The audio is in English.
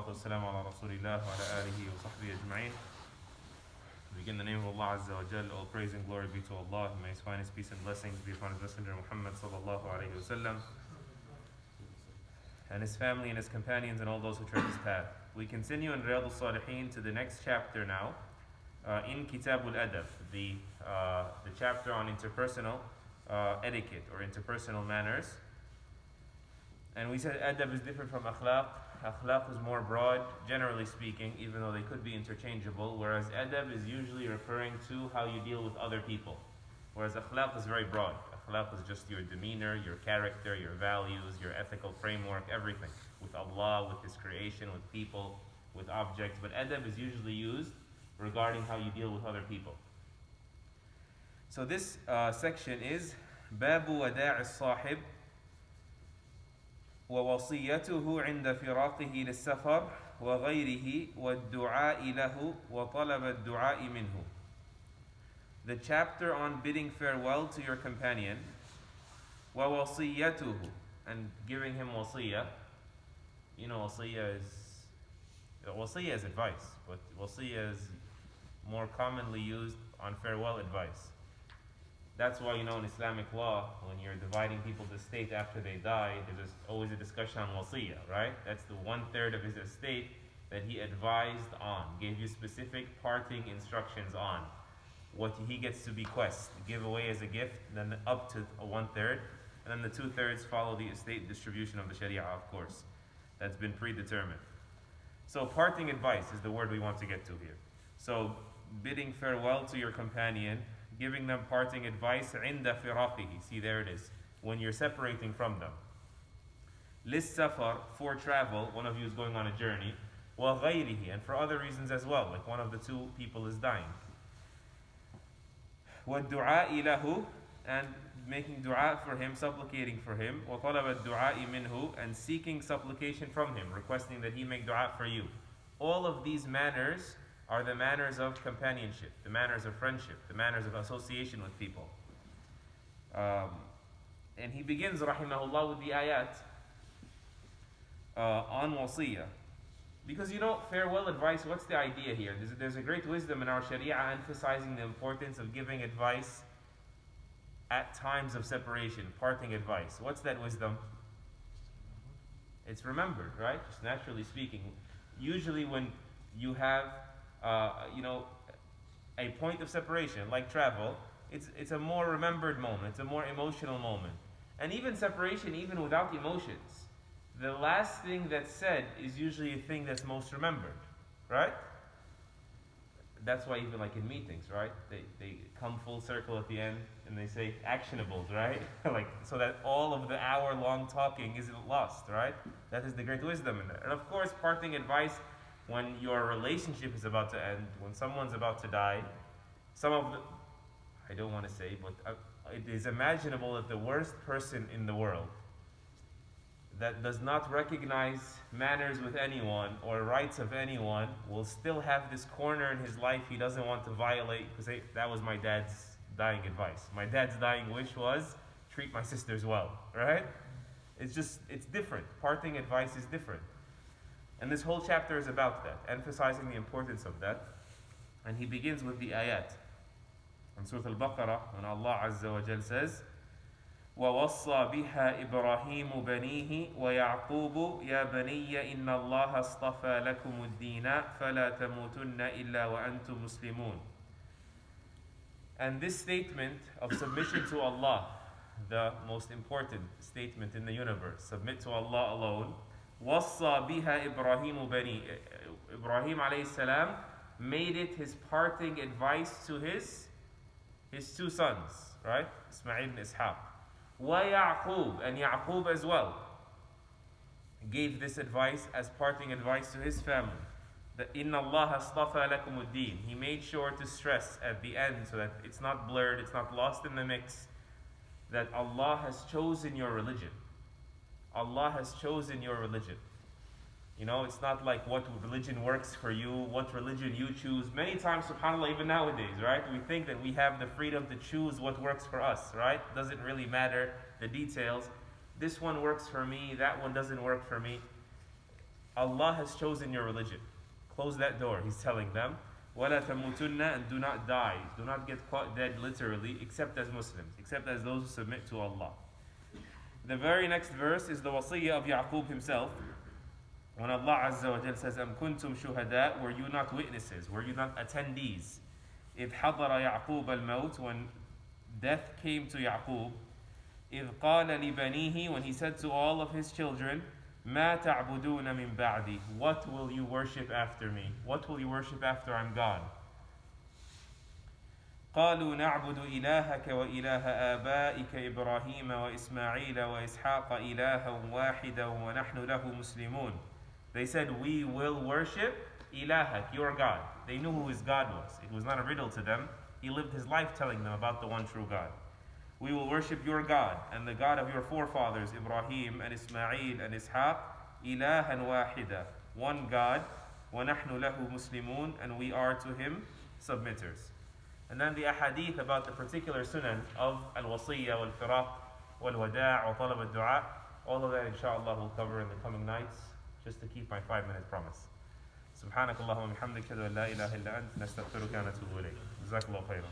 salatu wassalamu ala rasulillah wa ala alihi wa sahbihi ajma'in. We begin in the name of Allah Azza wa Jal. All praise and glory be to Allah. May His finest peace and blessings be upon His Messenger Muhammad sallallahu alayhi wa sallam, and his family and his companions and all those who tread his path. We continue in Riyad-us-Saliheen to the next chapter now, in Kitab al-Adab, the chapter on interpersonal etiquette or interpersonal manners. And we said adab is different from akhlaq. Akhlaq is more broad, generally speaking, even though they could be interchangeable, whereas adab is usually referring to how you deal with other people. Whereas akhlaq is very broad. Akhlaq is just your demeanor, your character, your values, your ethical framework, everything. With Allah, with His creation, with people, with objects. But adab is usually used regarding how you deal with other people. So this section is Babu Wada'-us-Sahib ووصيته عند فراقه للسفر وغيره والدعاء له وطلب الدعاء منه. The chapter on bidding farewell to your companion, ووصيته, and giving him wasiyah. You know, wasiyah is advice, but wasiyah is more commonly used on farewell advice. That's why, you know, in Islamic law, when you're dividing people's estate after they die, there's always a discussion on wasiyah, right? That's the 1/3 of his estate that he advised on, gave you specific parting instructions on what he gets to bequest, give away as a gift, then up to a 1/3, and then the 2/3 follow the estate distribution of the Sharia, of course. That's been predetermined. So parting advice is the word we want to get to here. So bidding farewell to your companion, giving them parting advice عند فراقه. See, there it is. When you're separating from them. للسفر, for travel, one of you is going on a journey. وغيره, and for other reasons as well, like one of the two people is dying. والدعاء له, and making dua for him, supplicating for him. وطلب الدعاء منه, and seeking supplication from him, requesting that he make dua for you. All of these manners are the manners of companionship, the manners of friendship, the manners of association with people. And he begins, rahimahullah, with the ayat on wasiyah. Because, you know, farewell advice, what's the idea here? There's a great wisdom in our sharia emphasizing the importance of giving advice at times of separation, parting advice. What's that wisdom? It's remembered, right? Just naturally speaking. Usually when you have a point of separation, like travel, it's a more remembered moment, it's a more emotional moment. And even separation, even without emotions, the last thing that's said is usually a thing that's most remembered, right? That's why even like in meetings, right? They come full circle at the end and they say actionables, right? Like, so that all of the hour-long talking isn't lost, right? That is the great wisdom in that. And of course, parting advice when your relationship is about to end, when someone's about to die, I don't want to say, but it is imaginable that the worst person in the world that does not recognize manners with anyone or rights of anyone will still have this corner in his life he doesn't want to violate, because that was my dad's dying advice. My dad's dying wish was, treat my sisters well, right? It's different. Parting advice is different. And this whole chapter is about that, emphasizing the importance of that. And he begins with the ayat. In Surah Al-Baqarah, when Allah Azza wa Jal says, وَوَصَّى بِهَا إِبْرَاهِيمُ بَنِيهِ وَيَعْقُوبُ يَا بَنِيَّ إِنَّ اللَّهَ اصْطَفَى لَكُمُ الدِّينَ فَلَا تَمُوتُنَّ إِلَّا وَأَنْتُمْ مُسْلِمُونَ. And this statement of submission to Allah, the most important statement in the universe, submit to Allah alone, وَصَّى بِهَا إِبْرَاهِيمُ بَنِيهِ. Ibrahim alayhi salam made it his parting advice to his two sons, right? Ismail and Ishaq. وَيَعْقُوب, and Ya'qub as well gave this advice as parting advice to his family. That إِنَّ اللَّهَ اصْطَفَى لَكُمُ الدِّينَ. He made sure to stress at the end so that it's not blurred, it's not lost in the mix, that Allah has chosen your religion. Allah has chosen your religion. You know, it's not like what religion works for you, what religion you choose. Many times, subhanAllah, even nowadays, right? We think that we have the freedom to choose what works for us, right? Doesn't really matter the details. This one works for me, that one doesn't work for me. Allah has chosen your religion. Close that door, he's telling them. وَلَا تَمُوتُنَّ, and do not die, do not get caught dead literally, except as Muslims, except as those who submit to Allah. The very next verse is the wasiyah of Yaqub himself. When Allah Azza wa Jal says, أَمْ كُنْتُمْ شُهَدَاء, were you not witnesses, were you not attendees? إِذْ حَضَرَ يَعْقُوبَ الْمَوْتِ, when death came to Yaqub. إِذْ قَالَ لِبَنِيهِ, when he said to all of his children, مَا تَعْبُدُونَ مِن بَعْدِي, what will you worship after me? What will you worship after I'm gone? قالوا نعبد إلهك وإله آبائك إبراهيم وإسماعيل وإسحاق إلها واحدا ونحن له مسلمون. They said, we will worship إلهك, your God. They knew who his God was. It was not a riddle to them. He lived his life telling them about the one true God. We will worship your God and the God of your forefathers, Ibrahim and Ismail and Ishaq, إلها واحدا, one God, وَنَحْنُ لَهُ مُسْلِمُونَ, and we are to him submitters. And then the ahadith about the particular sunan of al-wasiyya, wal-firaq, wal-wada' wa talab al-du'a, all of that inshallah we'll cover in the coming nights, just to keep my 5-minute promise. سبحانك اللهم وبحمدك اشهد ان لا اله الا انت نستغفرك ونتوب اليك. جزاك الله خيرا.